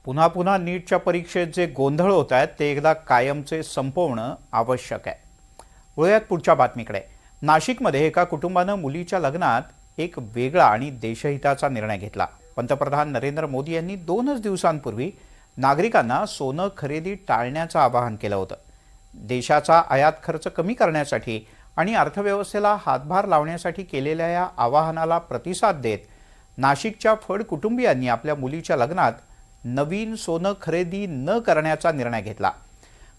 पुन्हा पुन्हा नीटच्या परीक्षेत जे गोंधळ होत आहेत ते एकदा कायमचे संपवणं आवश्यक आहे। वळूयात पुढच्या बातमीकडे। नाशिकमध्ये एका कुटुंबानं मुलीच्या लग्नात एक वेगळा आणि देशहिताचा निर्णय घेतला। पंतप्रधान नरेंद्र मोदी यांनी 2 दिवसांपूर्वी नागरिकांना सोनं खरेदी टाळण्याचं आवाहन केलं होतं। देशाचा आयात खर्च कमी करण्यासाठी आणि अर्थव्यवस्थेला हातभार लावण्यासाठी केलेल्या या आवाहनाला प्रतिसाद देत नाशिकच्या फड कुटुंबियांनी आपल्या मुलीच्या लग्नात नवीन सोनं खरेदी न करण्याचा निर्णय घेतला।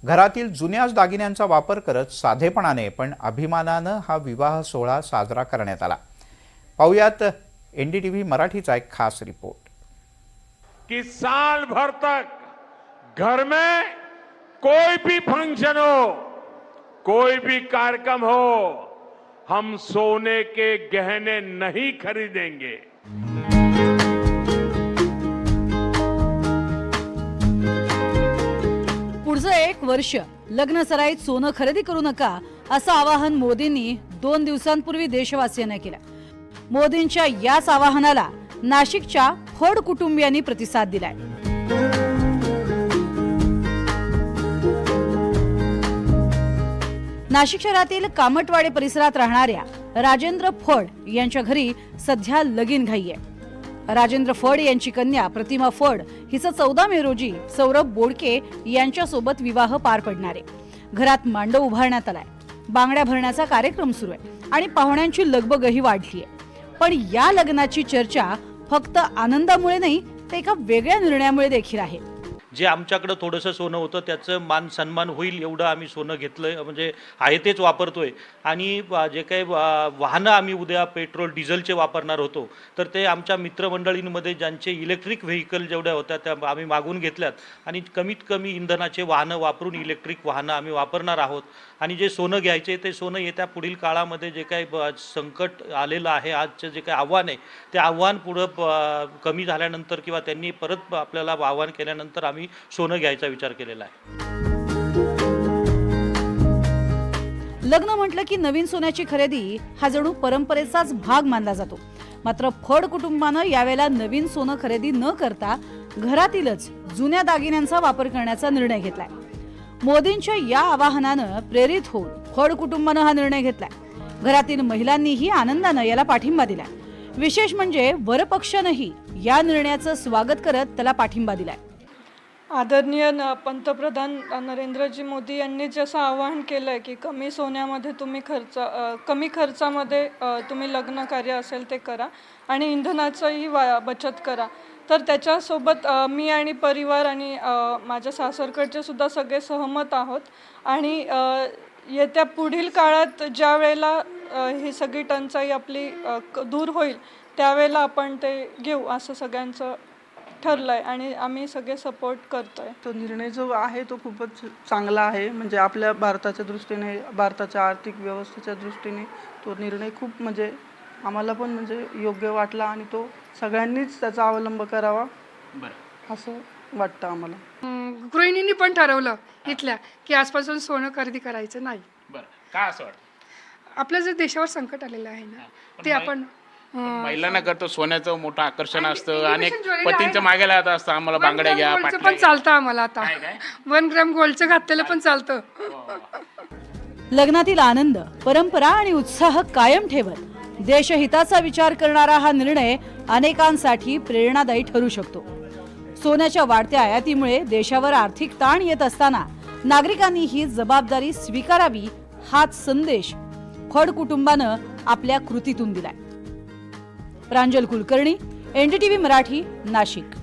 घरातील जुन्याच दागिन्यांचा वापर करत साधेपणाने पण अभिमानाने हा विवाह सोहळा साजरा करण्यात आला। पाहुयात एनडीटीव्ही मराठीचा एक खास रिपोर्ट। कि साल भर तक घर में कोई भी फंक्शन हो, कोई भी कार्यक्रम हो, हम सोने के गहने नहीं खरीदेंगे। पुढचं 1 वर्ष लग्न सराईत सोनं खरेदी करू नका असं आवाहन मोदींनी 2 दिवसांपूर्वी देशवासियांना केलं। मोदींच्या याच आवाहनाला नाशिकच्या फड कुटुंबियांनी प्रतिसाद दिलाय। नाशिक शहरातील कामटवाडे परिसरात राहणाऱ्या राजेंद्र फड यांच्या घरी सध्या लगीन घाई आहे। राजेंद्र फड यांची कन्या प्रतिमा फड हिचं 14 मे रोजी सौरभ बोडके यांच्यासोबत विवाह पार पडणार आहे। घरात मांडव उभारण्यात आलाय, बांगड्या भरण्याचा कार्यक्रम सुरू आहे आणि पाहुण्यांची लगबगही वाढली आहे। पण या लग्नाची चर्चा फक्त आनंदामुळे नाही तर एका वेगळ्या निर्णयामुळे देखील आहे। जे आमच्याकडे थोडंसं सोनं होतं त्याचं मान सन्मान होईल एवढं आम्ही सोनं घेतलं, म्हणजे आहे तेच वापरतोय। आणि जे काही वाहनं आम्ही उद्या पेट्रोल डिझेलचे वापरणार होतो तर ते आमच्या मित्रमंडळींमध्ये ज्यांचे इलेक्ट्रिक व्हेकल जेवढ्या होत्या त्या आम्ही मागून घेतल्यात आणि कमीत कमी इंधनाचे वाहनं वापरून इलेक्ट्रिक वाहनं आम्ही वापरणार आहोत। आणि जे सोनं घ्यायचे ते सोनं येत्या पुढील काळामध्ये जे काही संकट आलेलं आहे, आजचं जे काही आव्हान आहे ते आव्हान पुढं कमी झाल्यानंतर किंवा त्यांनी परत आपल्याला आव्हान केल्यानंतर आम्ही सोनं घ्यायचा विचार केलेला आहे। लग्न म्हटलं की नवीन सोन्याची खरेदी हा जणू परंपरेचाच भाग मानला जातो। मात्र फड कुटुंबानं यावेळेला नवीन सोनं खरेदी न करता घरातीलच जुन्या दागिन्यांचा वापर करण्याचा निर्णय घेतलाय। मोदींच्या या आवाहनानं प्रेरित होऊन फड कुटुंबानं हा निर्णय घेतलाय। घरातील महिलांनीही आनंदानं याला पाठिंबा दिलाय। विशेष म्हणजे वरपक्षानंही या निर्णयाचं स्वागत करत त्याला पाठिंबा दिलाय। आदरणीय पंतप्रधान नरेंद्रजी मोदी यांनी जसं आवाहन केलं आहे की कमी सोन्यामध्ये तुम्ही कमी खर्चामध्ये तुम्ही लग्न कार्य असेल ते करा आणि इंधनाचंही बचत करा, तर त्याच्यासोबत मी आणि परिवार आणि माझ्या सासरकडचे सुद्धा सगळे सहमत आहोत। आणि येत्या पुढील काळात ज्या वेळेला ही सगळी टंचाई आपली दूर होईल त्यावेळेला आपण ते घेऊ असं सगळ्यांचं ठरलंय आणि आम्ही सगळे सपोर्ट करतोय। तो निर्णय जो आहे तो खूपच चांगला आहे, म्हणजे आपल्या भारताच्या दृष्टीने, भारताच्या आर्थिक व्यवस्थेच्या दृष्टीने तो निर्णय खूप म्हणजे आम्हाला पण म्हणजे योग्य वाटला आणि तो सगळ्यांनीच त्याचा अवलंब करावा असं वाटतं आम्हाला। गृहिणींनी पण ठरवलं इथल्या की आजपासून सोनं खरेदी करायचं नाही। का असं वाटतं? आपल्या जे देशावर संकट आलेलं आहे ना ते आपण महिलांना करतो, सोन्याचं मोठं आकर्षण असतं, अनेक पतींच्या मागे लागत असतं, आम्हाला बांगड्या घ्या, गोल्डचं पण चालतं आम्हाला आता। 1 ग्रॅम गोल्डचं घातलेलं पण चालतं। लग्नातील आनंद, परंपरा आणि उत्साह कायम ठेवत देशहिताचा विचार करणारा हा निर्णय अनेकांसाठी प्रेरणादायी ठरू शकतो। सोन्याच्या वाढत्या आयातीमुळे देशावर आर्थिक ताण येत असताना नागरिकांनी ही जबाबदारी स्वीकारावी हाच संदेश फड कुटुंबानं आपल्या कृतीतून दिलाय। प्रांजल कुलकर्णी, एनडीटीव्ही मराठी, नाशिक।